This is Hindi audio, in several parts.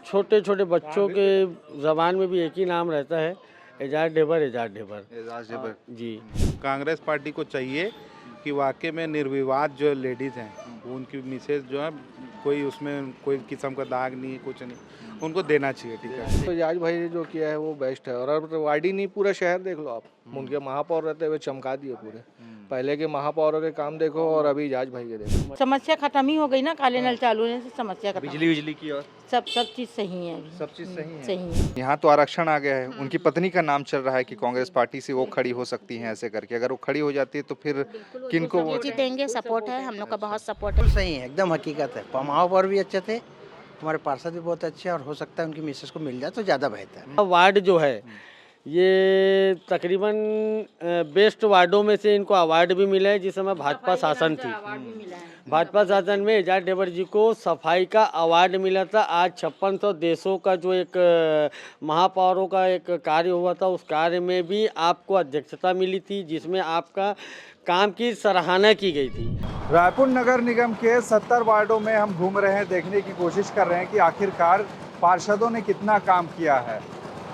छोटे छोटे बच्चों के जबान में भी एक ही नाम रहता है, एजाज ढेबर, एजाज ढेबर। एजाज ढेबर जी। कांग्रेस पार्टी को चाहिए कि वाकई में निर्विवाद जो लेडीज़ हैं उनकी मिसेज जो है कोई उसमें कोई किस्म का दाग नहीं, कुछ नहीं, उनको देना चाहिए टिकट। तो एजाज भाई ने जो किया है वो बेस्ट है। और अब वाडी नहीं, पूरा शहर देख लो आप, उनके महापौर रहते हुए चमका दिए पूरे। पहले के महापौरों के काम देखो और अभी एजाज भाई के देखो। समस्या खत्म ही हो गई ना, काले नल चालू होने से समस्या खत्म। बिजली की और सब चीज सही है अभी। सब चीज सही है। सही है। यहाँ तो आरक्षण आ गया है, उनकी पत्नी का नाम चल रहा है कि कांग्रेस पार्टी से वो खड़ी हो सकती हैं ऐसे करके। अगर वो खड़ी हो जाती है तो फिर किनको वोट जीतेंगे, सपोर्ट है, हम लोग का बहुत सपोर्ट है। बिल्कुल सही है, एकदम हकीकत है। महापौर भी अच्छे थे, हमारे पार्षद भी बहुत अच्छे हैं और हो सकता है उनकी मिसेस को मिल जाए तो ज़्यादा बेहतर है। वार्ड जो है ये तकरीबन बेस्ट वार्डों में से इनको अवार्ड भी मिला है। जिस समय भाजपा शासन थी, भाजपा शासन में एजाज ढेबर जी को सफाई का अवार्ड मिला था। आज 5600 देशों का जो एक महापौरों का एक कार्य हुआ था, उस कार्य में भी आपको अध्यक्षता मिली थी, जिसमें आपका काम की सराहना की गई थी। रायपुर नगर निगम के 70 वार्डों में हम घूम रहे हैं, देखने की कोशिश कर रहे हैं कि आखिरकार पार्षदों ने कितना काम किया है।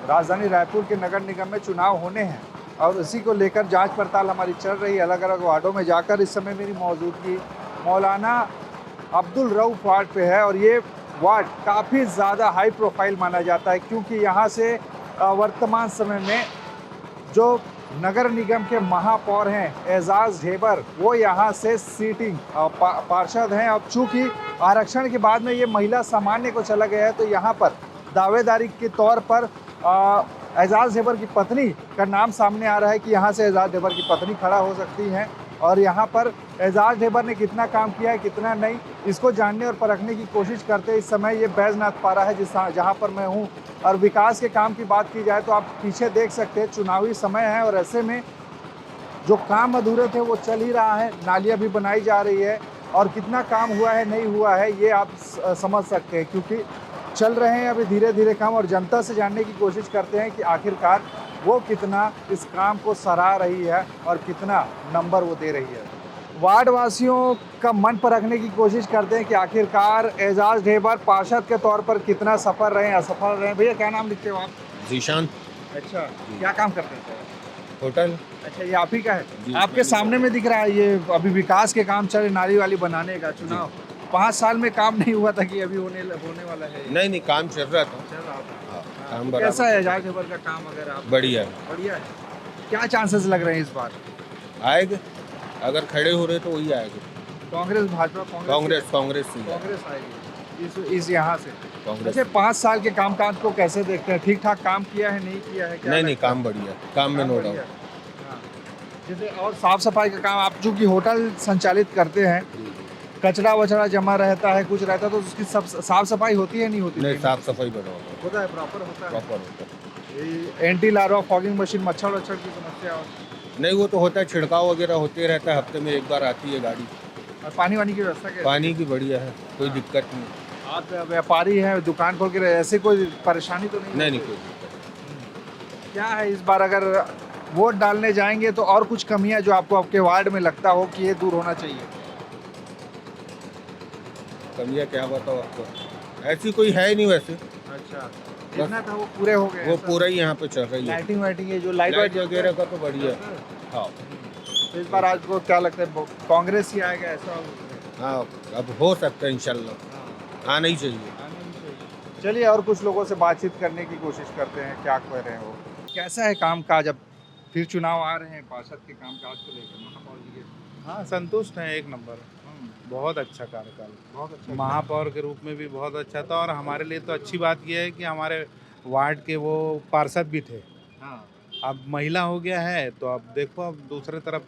राजधानी रायपुर के नगर निगम में चुनाव होने हैं और इसी को लेकर जांच पड़ताल हमारी चल रही है अलग अलग वार्डों में जाकर। इस समय मेरी मौजूदगी मौलाना अब्दुल रऊफ वार्ड पे है और ये वार्ड काफ़ी ज़्यादा हाई प्रोफाइल माना जाता है, क्योंकि यहाँ से वर्तमान समय में जो नगर निगम के महापौर हैं एजाज ढेबर, वो यहाँ से सीटिंग पार्षद हैं। अब चूँकि आरक्षण के बाद में ये महिला सामान्य को चला गया है, तो यहाँ पर दावेदारी के तौर पर एजाज ढेबर की पत्नी का नाम सामने आ रहा है कि यहाँ से एजाज ढेबर की पत्नी खड़ा हो सकती हैं। और यहाँ पर एजाज ढेबर ने कितना काम किया है, कितना नहीं, इसको जानने और परखने की कोशिश करते हैं। इस समय ये बैजनाथ पारा है जहाँ पर मैं हूँ। और विकास के काम की बात की जाए तो आप पीछे देख सकते हैं, चुनावी समय है और ऐसे में जो काम अधूरे थे वो चल ही रहा है। नालियाँ भी बनाई जा रही है और कितना काम हुआ है नहीं हुआ है ये आप समझ सकते हैं, क्योंकि चल रहे हैं अभी धीरे धीरे काम। और जनता से जानने की कोशिश करते हैं कि आखिरकार वो कितना इस काम को सराह रही है और कितना नंबर वो दे रही है। वार्ड वासियों का मन परखने की कोशिश करते हैं कि आखिरकार एजाज ढेबर पार्षद के तौर पर कितना सफल रहे, असफल रहे। भैया क्या नाम लिखते हो आप? जीशान। अच्छा, क्या काम करते हैं? होटल। अच्छा, ये आप ही का है? आपके सामने में दिख रहा है ये अभी विकास के काम चले, नाली वाली बनाने का। चुनाव 5 साल में काम नहीं हुआ था कि अभी होने वाला है? नहीं, काम चल रहा था। काम तो कैसा है एजाज ढेबर का काम? अगर आप बढ़िया है, क्या चांसेस लग रहे हैं इस बार? आएगा, अगर खड़े हो रहे तो वही आएगा। कांग्रेस, भाजपा, कांग्रेस आएगी इस यहाँ से। कांग्रेस। अच्छा, 5 साल के कामकाज को कैसे देखते हैं? ठीक ठाक काम किया है, नहीं किया है? नहीं, काम बढ़िया, काम में नो डाउट। जैसे और साफ सफाई का काम, आप चूँकि होटल संचालित करते हैं, कचरा वचरा जमा रहता है, कुछ रहता है, तो उसकी सब साफ सफाई होती है नहीं होती? नहीं, साफ सफाई बना होता है, प्रॉपर होता है। प्रॉपर होता है। एंटी लार्वा फॉगिंग मशीन, मच्छर वच्छर की समस्या और नहीं, वो तो होता है, छिड़काव वगैरह होते रहता है, हफ्ते में एक बार आती है गाड़ी। और पानी वानी की व्यवस्था क्या? पानी की बढ़िया है, कोई दिक्कत नहीं। आप व्यापारी हैं, दुकान खोल के रहे, ऐसे कोई परेशानी तो नहीं? नहीं, कोई दिक्कत। क्या है इस बार अगर वोट डालने जाएंगे तो और कुछ कमियां जो आपको आपके वार्ड में लगता हो कि ये दूर होना चाहिए? कमियाँ क्या बताओ आपको, ऐसी कोई है नहीं वैसे। अच्छा, जितना था वो पूरे हो गए? वो पूरा ही यहाँ पे चल रही है। लाइटिंग वाइटिंग है, जो लाइट वगैरह का तो बढ़िया। हाँ, तो इस बार आपको क्या लगता है, कांग्रेस ही आएगा ऐसा? हाँ, अब हो सकता है इंशाल्लाह, आना ही चाहिए। चलिए और कुछ लोगों से बातचीत करने की कोशिश करते हैं, क्या कह रहे हैं वो। कैसा है काम काज? अब फिर चुनाव आ रहे हैं, पार्षद के काम काज को लेकर महापौर जी के? हाँ, संतुष्ट हैं, एक नंबर, बहुत अच्छा कार्यकाल, बहुत अच्छा। महापौर के रूप में भी बहुत अच्छा था। और हमारे लिए तो अच्छी बात यह है कि हमारे वार्ड के वो पार्षद भी थे। हाँ, अब महिला हो गया है तो अब देखो, अब दूसरे तरफ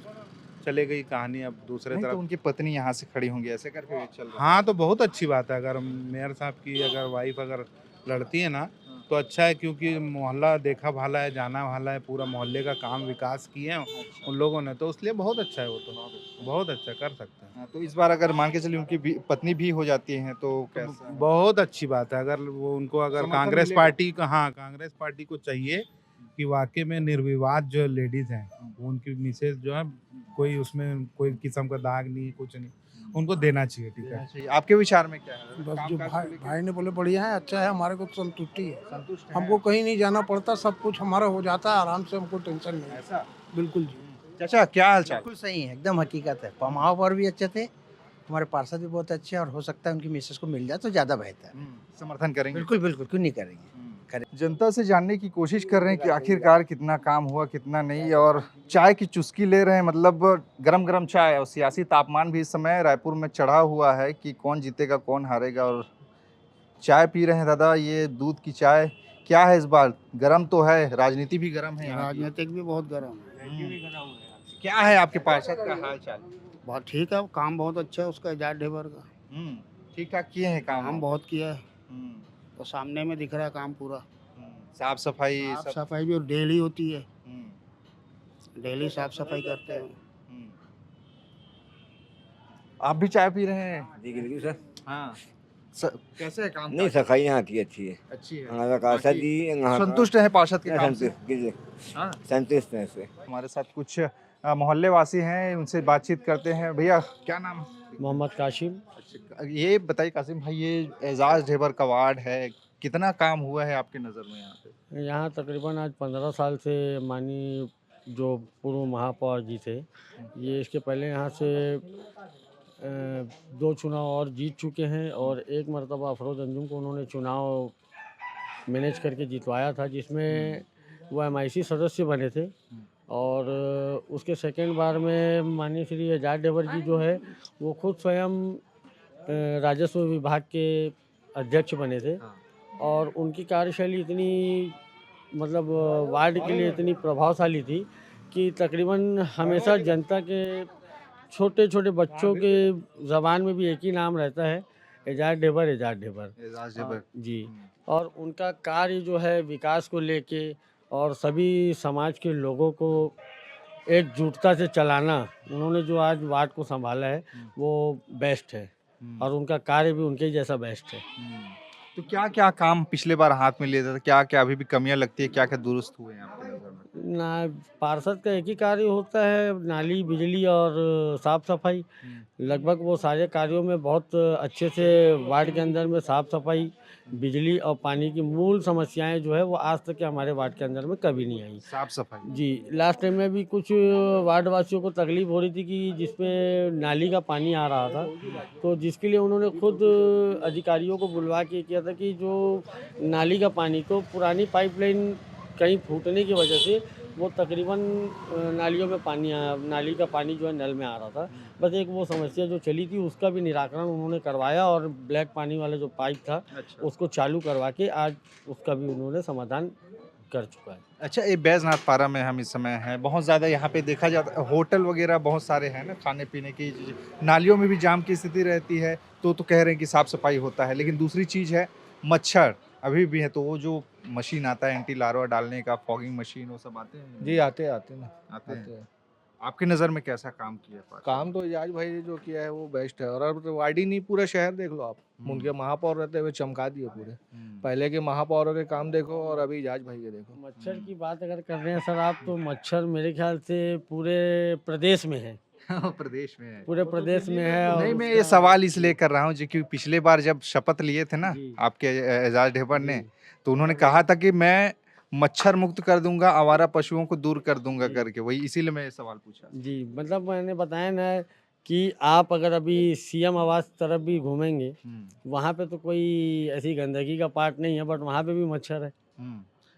चले गई कहानी, अब दूसरे तो तरफ। उनकी पत्नी यहाँ से खड़ी होंगी ऐसे करके ये चल रहा है। हाँ, तो बहुत अच्छी बात है। अगर मेयर साहब की अगर वाइफ अगर लड़ती है ना तो अच्छा है, क्योंकि मोहल्ला देखा भाला है, जाना भाला है, पूरा मोहल्ले का काम विकास किए हैं उन लोगों ने, तो इसलिए बहुत अच्छा है। वो तो बहुत अच्छा कर सकते हैं। हाँ, तो इस बार अगर मान के चलिए उनकी पत्नी भी हो जाती हैं तो कैसा? बहुत अच्छी बात है। अगर वो उनको अगर समर्थन कांग्रेस मिलेगा? पार्टी का, हाँ, कांग्रेस पार्टी को चाहिए कि वाकई में निर्विवाद जो लेडीज़ हैं उनकी मिसेज जो है कोई उसमें कोई किस्म का दाग नहीं, कुछ नहीं, उनको देना चाहिए टिकट। चाहिए। आपके विचार में क्या है? बस जो कामकाज भाई को लेके भाई ने बोले बढ़िया है, अच्छा है, हमारे को संतुष्टि है। संतुष्ट हैं? हमको कहीं नहीं जाना पड़ता, सब कुछ हमारा हो जाता है आराम से, हमको टेंशन नहीं है। ऐसा। बिल्कुल जी। चाचा क्या हाल चाल? बिल्कुल सही है, एकदम हकीकत है। पमाओ पर भी अच्छे थे, हमारे पार्षद भी बहुत अच्छे हैं, और हो सकता है उनकी मिसेस को मिल जाए तो ज़्यादा बेहतर है। समर्थन करेंगे? बिल्कुल बिल्कुल, क्यों नहीं करेंगे। जनता से जानने की कोशिश कर रहे हैं कि आखिरकार कितना काम हुआ कितना नहीं, और चाय की चुस्की ले रहे हैं, मतलब गरम गरम चाय। और सियासी तापमान भी इस समय रायपुर में चढ़ा हुआ है कि कौन जीतेगा कौन हारेगा। और चाय पी रहे हैं दादा, ये दूध की चाय क्या है इस बार? गरम तो है, राजनीति भी गरम है यहाँ की। राजनीतिक भी बहुत गर्म है। क्या है आपके पार्षद का हाल चाल? बहुत ठीक है, काम बहुत अच्छा है उसका, एजाज ढेबर का। ठीक ठाक किए हैं काम? काम बहुत किया है, हम्म, तो सामने में दिख रहा है काम पूरा। साफ सफाई साफ सब। सफाई भी डेली होती है, हम्म, डेली साफ सफाई करते हैं। हम्म। आप भी चाय पी रहे हैं? जी बिल्कुल सर। हाँ। कैसे है काम? नहीं, सफाई यहाँ की अच्छी है। अच्छी है। हमारा पार्षद जी यहाँ का- संतुष्ट है पार्षद के काम से? संतुष्ट कीजिए। हाँ। संतुष्ट है इससे। हमारे साथ कुछ मोहल्ले वासी हैं, उनसे बातचीत करते हैं। भैया क्या नाम है? मोहम्मद काशिम। ये बताइए कासिम भाई, ये एजाज ढेबर का वार्ड है, कितना काम हुआ है आपके नज़र में यहाँ पे? यहाँ तकरीबन आज 15 साल से माननीय जो पूर्व महापौर जी थे, ये इसके पहले यहाँ से 2 चुनाव और जीत चुके हैं, और एक मरतबा अफरोज़ अंजुम को उन्होंने चुनाव मैनेज करके जितवाया था, जिसमें वो MIC सदस्य बने थे। और उसके सेकंड बार में माननीय श्री एजाज ढेबर जी जो है वो खुद स्वयं राजस्व विभाग के अध्यक्ष बने थे, और उनकी कार्यशैली इतनी मतलब वार्ड के लिए इतनी प्रभावशाली थी कि तकरीबन हमेशा जनता के छोटे छोटे बच्चों के ज़बान में भी एक ही नाम रहता है, एजाज ढेबर, एजाज ढेबर। एजाज ढेबर। जी। और उनका कार्य जो है विकास को लेके और सभी समाज के लोगों को एकजुटता से चलाना, उन्होंने जो आज वार्ड को संभाला है वो बेस्ट है, और उनका कार्य भी उनके जैसा बेस्ट है। तो क्या क्या काम पिछले बार हाथ में लिया था, क्या क्या अभी भी कमियां लगती है, क्या क्या दुरुस्त हुए हैं आपके नज़र में? ना, पार्षद का एक ही कार्य होता है, नाली, बिजली और साफ़ सफाई। लगभग वो सारे कार्यों में बहुत अच्छे से वार्ड के अंदर में साफ़ सफाई, बिजली और पानी की मूल समस्याएं जो है वो आज तक के हमारे वार्ड के अंदर में कभी नहीं आई। साफ सफाई। जी। लास्ट टाइम में भी कुछ वार्ड वासियों को तकलीफ हो रही थी कि जिसमें नाली का पानी आ रहा था, तो जिसके लिए उन्होंने खुद अधिकारियों को बुलवा के किया था कि जो नाली का पानी, तो पुरानी पाइपलाइन कहीं फूटने की वजह से वो तकरीबन नालियों में नाली का पानी जो है नल में आ रहा था। बस एक वो समस्या जो चली थी उसका भी निराकरण उन्होंने करवाया, और ब्लैक पानी वाला जो पाइप था उसको चालू करवा के आज उसका भी उन्होंने समाधान कर चुका है। अच्छा, ये बैजनाथ पारा में हम इस समय हैं, बहुत ज़्यादा यहाँ पे देखा जाता है, होटल वगैरह बहुत सारे हैं ना, खाने पीने की। नालियों में भी जाम की स्थिति रहती है, तो कह रहे हैं कि साफ़ सफाई होता है, लेकिन दूसरी चीज़ है मच्छर अभी भी है। तो वो जो मशीन आता है एंटी लार्वा डालने का, फॉगिंग मशीन, वो सब आते हैं? जी आते ना आते आते हैं। हैं। आपकी नज़र में कैसा काम किया है? काम तो एजाज भाई ने जो किया है वो बेस्ट है। और अब तो वार्ड ही नहीं, पूरा शहर देख लो आप, उनके महापौर रहते हुए चमका दिए पूरे। पहले के महापौरों के काम देखो और अभी एजाज भाई के देखो। मच्छर की बात अगर कर रहे हैं सर आप, तो मच्छर मेरे ख्याल से पूरे प्रदेश में है। प्रदेश में है। पूरे प्रदेश में है। और नहीं, मैं ये उसका- सवाल इसलिए कर रहा हूँ जी, क्योंकि पिछले बार जब शपथ लिए थे ना जी। आपके एजाज ढेबर ने, जी। तो उन्होंने कहा था कि मैं मच्छर मुक्त कर दूंगा, आवारा पशुओं को दूर कर दूंगा जी। करके, वही इसीलिए मैं ये सवाल पूछा। जी, मतलब मैंने बताया ना कि आप अगर अभी CM आवास तरफ भी घूमेंगे, वहाँ पे तो कोई ऐसी गंदगी का पार्ट नहीं है, बट वहाँ पे भी मच्छर है।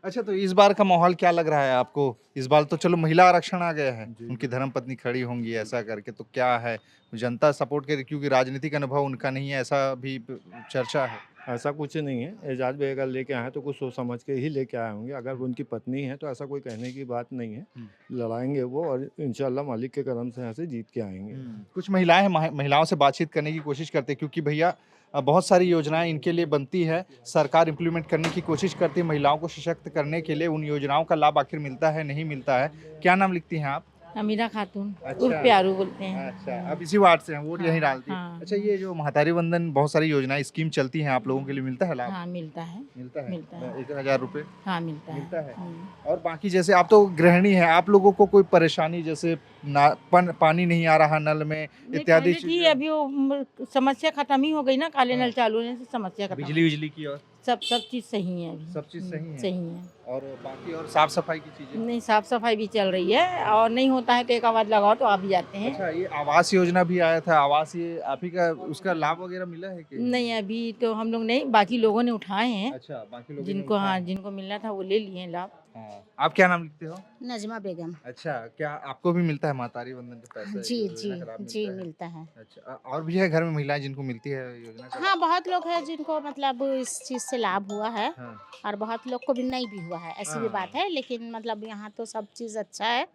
अच्छा, तो इस बार का माहौल क्या लग रहा है आपको? इस बार तो चलो महिला आरक्षण आ गया है, उनकी धर्मपत्नी खड़ी होंगी ऐसा करके, तो क्या है जनता सपोर्ट करे, क्योंकि राजनीतिक अनुभव उनका नहीं है, ऐसा भी चर्चा है। ऐसा कुछ नहीं है। एजाज भाई अगर लेके आए तो कुछ सोच समझ के ही लेके आए होंगे। अगर उनकी पत्नी है तो ऐसा कोई कहने की बात नहीं है। लड़ाएंगे वो, और इंशाल्लाह मालिक के करम से यहाँ से जीत के आएंगे। कुछ महिलाएं हैं, महिलाओं से बातचीत करने की कोशिश करते हैं, क्योंकि भैया बहुत सारी योजनाएं इनके लिए बनती है, सरकार इम्प्लीमेंट करने की कोशिश करती है, महिलाओं को सशक्त करने के लिए। उन योजनाओं का लाभ आखिर मिलता है, नहीं मिलता है? क्या नाम लिखती हैं आप? अमीरा खातून अच्छा। उर्फ प्यारू बोलते हैं। अच्छा, आप इसी वार्ड से हैं, वोट यहीं डालती है। हाँ। अच्छा, ये जो महतारी वंदन बहुत सारी योजनाएं स्कीम चलती हैं, आप लोगों के लिए मिलता है लाभ? हाँ मिलता है। मिलता है। मिलता है। 1000 रुपए हाँ मिलता है। मिलता है। हम्म। और बाकी जैसे आप तो गृहिणी हैं, आप लोगों को कोई परेशानी जैसे पानी नहीं आ रहा नल में नहीं, इत्यादि पहले थी, चीजें? अभी वो समस्या खत्म ही हो गई ना, काले नल चालू होने से समस्या खत्म। बिजली की और सब चीज सही है अभी। सब चीज सही है। सही है। और बाकी और साफ सफाई की चीजें? नहीं, साफ सफाई भी चल रही है, और नहीं होता है तो एक आवाज लगाओ तो आ भी जाते हैं। अच्छा, ये आवास योजना भी आया था, आवास ये आप ही का उसका लाभ वगैरह मिला है कि? नहीं, अभी तो हम लोग नहीं, बाकी लोगों ने उठाए हैं। अच्छा, बाकी लोग जिनको, हाँ, जिनको मिलना था वो ले लिए हैं लाभ। हाँ। आप क्या नाम लिखते हो? नजमा बेगम। अच्छा, क्या आपको भी मिलता है महतारी वंदन का पैसा? जी जी योजना का लाभ जी मिलता है? मिलता है। अच्छा, और भी है घर में महिलाएं जिनको मिलती है योजना का? हाँ, बहुत लोग हैं जिनको मतलब इस चीज़ से लाभ हुआ है, हाँ। और बहुत लोग को भी नहीं भी हुआ है, ऐसी भी हाँ। बात है। लेकिन मतलब यहाँ तो सब चीज़ अच्छा है,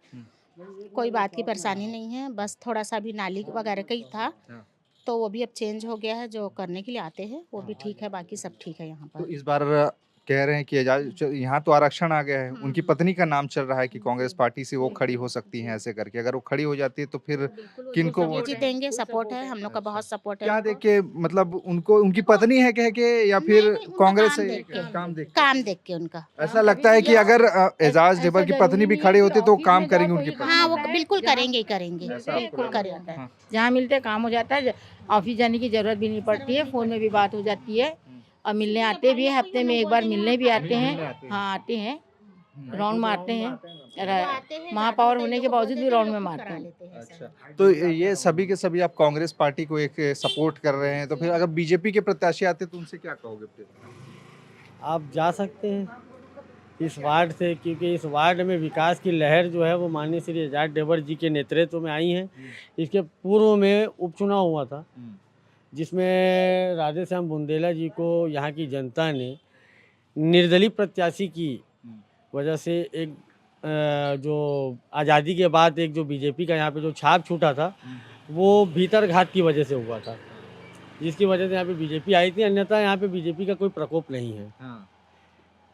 कोई बात की परेशानी नहीं है। बस थोड़ा सा भी नाली वगैरह का ही था, हाँ। तो वो भी अब चेंज हो गया है, जो करने के लिए आते हैं वो भी ठीक है, बाकी सब ठीक है यहाँ तो पर। इस बार कह रहे हैं कि यहाँ तो आरक्षण आ गया है, उनकी पत्नी का नाम चल रहा है कि कांग्रेस पार्टी से वो खड़ी हो सकती हैं, ऐसे करके अगर वो खड़ी हो जाती है तो फिर किनको ये वोट? जीतेंगे, सपोर्ट है, हम लोग का बहुत सपोर्ट है क्या उनको। देख के, मतलब उनको उनकी पत्नी है कह के, या फिर नहीं, उनका कांग्रेस काम से देख के। काम देख के? काम देख के उनका। ऐसा लगता है कि अगर एजाज ढेबर की पत्नी भी खड़ी होती तो वो काम करेंगे उनकी पत्नी? हाँ, वो बिल्कुल करेंगे ही करेंगे, ऐसा आपको बिल्कुल लगता है? करेंगे। हाँ। जहाँ मिलते काम हो जाता है, ऑफिस जाने की जरूरत भी नहीं पड़ती है, फोन में भी बात हो जाती है, और मिलने आते भी हैं, हफ्ते में एक बार मिलने भी आते मिलने हैं। आते हैं। हाँ, आते हैं, राउंड मारते हैं। महापौर होने के बावजूद भी राउंड में मारते हैं। अच्छा, तो ये सभी के सभी आप कांग्रेस पार्टी को एक सपोर्ट कर रहे हैं, तो फिर अगर बीजेपी के प्रत्याशी आते तो उनसे क्या कहोगे फिर? आप जा सकते हैं इस वार्ड से, क्योंकि इस वार्ड में विकास की लहर जो है वो माननीय श्री एजाज ढेबर जी के नेतृत्व में आई है। इसके पूर्व में उपचुनाव हुआ था, जिसमें राधे श्याम बुंदेला जी को यहाँ की जनता ने निर्दलीय प्रत्याशी की वजह से एक जो आज़ादी के बाद एक जो बीजेपी का यहाँ पे जो छाप छूटा था, वो भीतर घात की वजह से हुआ था, जिसकी वजह से यहाँ पे बीजेपी आई थी। अन्यथा यहाँ पे बीजेपी का कोई प्रकोप नहीं है। हाँ।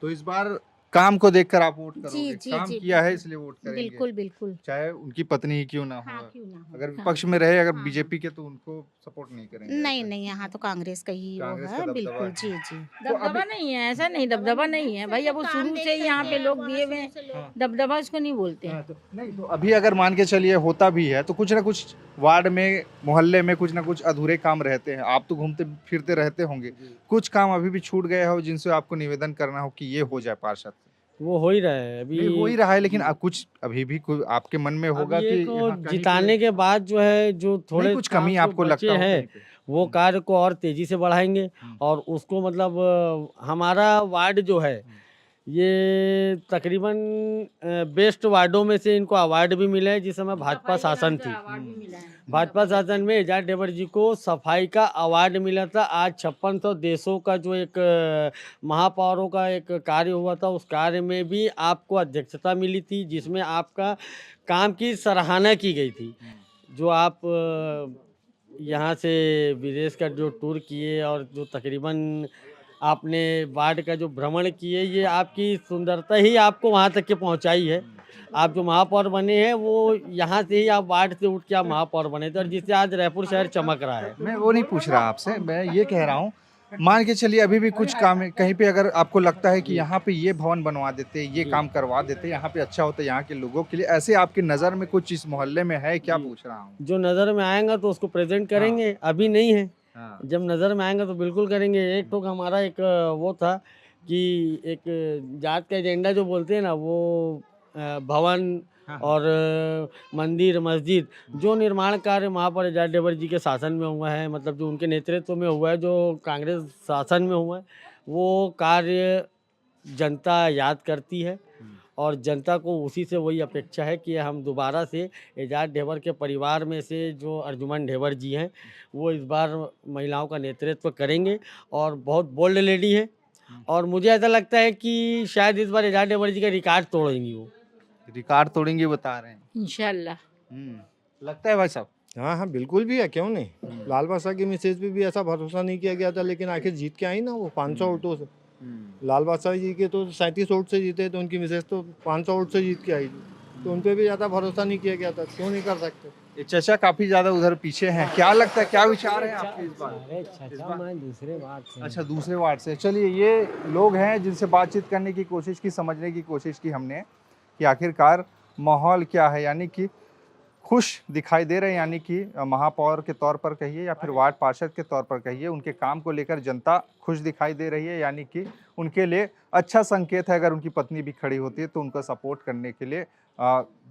तो इस बार काम को देखकर आप वोट करोगे? जी, जी, काम जी, किया है इसलिए वोट करेंगे? बिल्कुल बिल्कुल। चाहे उनकी पत्नी ही क्यों ना हो। हाँ, क्यों ना हो। अगर हाँ। विपक्ष में रहे, अगर हाँ। बीजेपी के, तो उनको सपोर्ट नहीं करेंगे? नहीं ऐसा? नहीं, यहाँ तो कांग्रेस का ही वो कांग्रेस का है, दबदबा बिल्कुल। है। जी जी। दबदबा नहीं है, ऐसा नहीं, दबदबा नहीं है भाई, अब वो शुरू से ही यहाँ पे लोग दिए हुए हैं, दबदबा उसको नहीं बोलते हैं। हाँ, तो नहीं, तो अभी अगर मान के चलिए होता भी है तो कुछ ना कुछ वार्ड में, मोहल्ले में कुछ ना कुछ अधूरे काम रहते हैं। आप तो घूमते फिरते रहते होंगे, कुछ काम अभी भी छूट गए हो जिनसे आपको निवेदन करना हो कि ये हो जाए पार्षद? वो हो ही रहा है अभी। नहीं, हो ही रहा है, लेकिन कुछ अभी भी आपके मन में होगा अभी कि एक हाँ, कहीं जिताने पे- के बाद जो है, जो थोड़े नहीं, कुछ कमी काम जो आपको बचे लगता हो हैं, कहीं पे? वो कार्य को और तेजी से बढ़ाएंगे। और उसको मतलब हमारा वार्ड जो है ये तकरीबन बेस्ट वार्डों में से इनको अवार्ड भी मिला है। जिस समय भाजपा शासन थी, भाजपा शासन में एजाज ढेबर जी को सफाई का अवार्ड मिला था। आज 5600 देशों का जो एक महापौरों का एक कार्य हुआ था, उस कार्य में भी आपको अध्यक्षता मिली थी, जिसमें आपका काम की सराहना की गई थी। जो आप यहाँ से विदेश का जो टूर किए और जो तकरीबन आपने वार्ड का जो भ्रमण किए, ये आपकी सुंदरता ही आपको वहाँ तक के पहुँचाई है। आप जो महापौर बने हैं वो यहाँ से ही, आप वार्ड से उठ के आप महापौर बने थे, और जिससे आज रायपुर शहर चमक रहा है। मैं वो नहीं पूछ रहा आपसे, मैं ये कह रहा हूँ, मान के चलिए अभी भी कुछ काम है कहीं पे, अगर आपको लगता है कि यहाँ पे ये भवन बनवा देते, ये काम करवा देते, यहाँ पे अच्छा होता यहाँ के लोगों के लिए, ऐसे आपकी नज़र में कुछ इस मोहल्ले में है क्या? पूछ रहा हूँ। जो नज़र में आएगा तो उसको प्रेजेंट करेंगे, अभी नहीं है। हाँ। जब नज़र में आएंगे तो बिल्कुल करेंगे। एक तो हमारा एक वो था कि एक जात का एजेंडा जो बोलते हैं ना, वो भवन और मंदिर मस्जिद जो निर्माण कार्य महापौर एजाज ढेबर जी के शासन में हुआ है, मतलब जो उनके नेतृत्व में हुआ है, जो कांग्रेस शासन में हुआ है, वो कार्य जनता याद करती है। और जनता को उसी से वही अपेक्षा है कि हम दोबारा से एजाज ढेबर के परिवार में से जो अर्जुमन ढेबर जी हैं, वो इस बार महिलाओं का नेतृत्व करेंगे। और बहुत बोल्ड लेडी है, और मुझे ऐसा लगता है कि शायद इस बार एजाज ढेबर जी का रिकॉर्ड तोड़ेंगी। वो रिकॉर्ड तोड़ेंगे बता रहे हैं? इंशाल्लाह। लगता है भाई साहब? हाँ हाँ, बिल्कुल भी है, क्यों नहीं। लाल बादशाह की मिसेज पे भी ऐसा भरोसा नहीं किया गया था, लेकिन आखिर जीत के आई ना वो 500 वोटों से। लाल बादशाह जी के तो 37 वोट से जीते, तो उनकी मिसेज तो 500 वोट से जीत के आई। तो उन पर भी ज़्यादा भरोसा नहीं किया गया था, क्यों नहीं कर सकते। ये चचा काफी ज्यादा उधर पीछे हैं, क्या लगता है, क्या विचार है आपके इस बार? मैं दूसरे बात से अच्छा, दूसरे वार्ड से। चलिए, ये लोग हैं जिनसे बातचीत करने की कोशिश की, समझने की कोशिश की हमने कि आखिरकार माहौल क्या है, यानी कि खुश दिखाई दे रहे हैं, यानी कि महापौर के तौर पर कहिए या फिर वार्ड पार्षद के तौर पर कहिए, उनके काम को लेकर जनता खुश दिखाई दे रही है, यानी कि उनके लिए अच्छा संकेत है। अगर उनकी पत्नी भी खड़ी होती है तो उनका सपोर्ट करने के लिए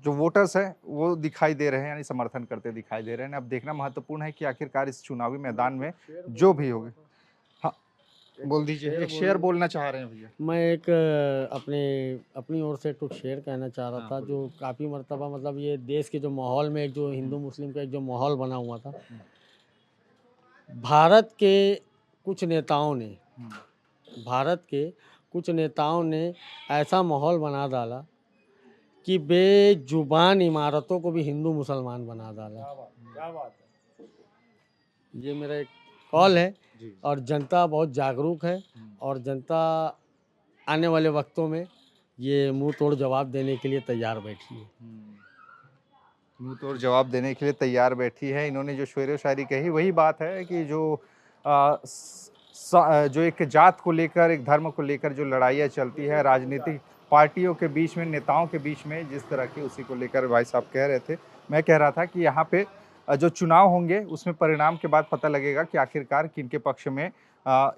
जो वोटर्स हैं वो दिखाई दे रहे हैं, यानी समर्थन करते दिखाई दे रहे हैं। अब देखना महत्वपूर्ण है कि आखिरकार इस चुनावी मैदान में जो भी होगी। हाँ, बोल दीजिए, एक शेर बोलना चाह रहे हैं भैया। मैं एक अपनी ओर से एक शेर कहना चाह रहा था, जो काफ़ी मर्तबा मतलब ये देश के जो माहौल में एक जो हिंदू मुस्लिम का एक जो माहौल बना हुआ था, भारत के कुछ नेताओं ने भारत के कुछ नेताओं ने ऐसा माहौल बना डाला कि बेजुबान इमारतों को भी हिंदू मुसलमान बना डाला। क्या बात है। ये मेरा एक कॉल है और जनता बहुत जागरूक है और जनता आने वाले वक्तों में ये मुंह तोड़ जवाब देने के लिए तैयार बैठी है। मुंह तोड़ जवाब देने के लिए तैयार बैठी है। इन्होंने जो शेरो शायरी कही वही बात है कि जो एक जात को लेकर, एक धर्म को लेकर जो लड़ाइयाँ चलती है राजनीतिक पार्टियों के बीच में, नेताओं के बीच में, जिस तरह की, उसी को लेकर भाई साहब कह रहे थे। मैं कह रहा था कि यहाँ पे जो चुनाव होंगे उसमें परिणाम के बाद पता लगेगा कि आखिरकार किनके पक्ष में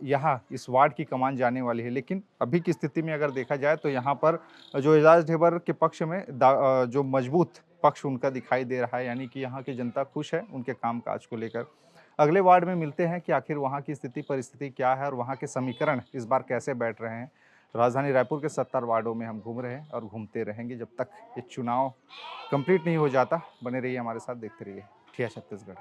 यहाँ इस वार्ड की कमान जाने वाली है। लेकिन अभी की स्थिति में अगर देखा जाए तो यहाँ पर जो एजाज ढेबर के पक्ष में जो मजबूत पक्ष उनका दिखाई दे रहा है, यानी कि यहाँ की जनता खुश है उनके कामकाज को लेकर। अगले वार्ड में मिलते हैं कि आखिर वहाँ की स्थिति परिस्थिति क्या है और वहाँ के समीकरण इस बार कैसे बैठ रहे हैं। राजधानी रायपुर के 70 वार्डों में हम घूम रहे हैं और घूमते रहेंगे जब तक ये चुनाव कंप्लीट नहीं हो जाता। बने रहिए हमारे साथ, देखते रहिए ठिया छत्तीसगढ़।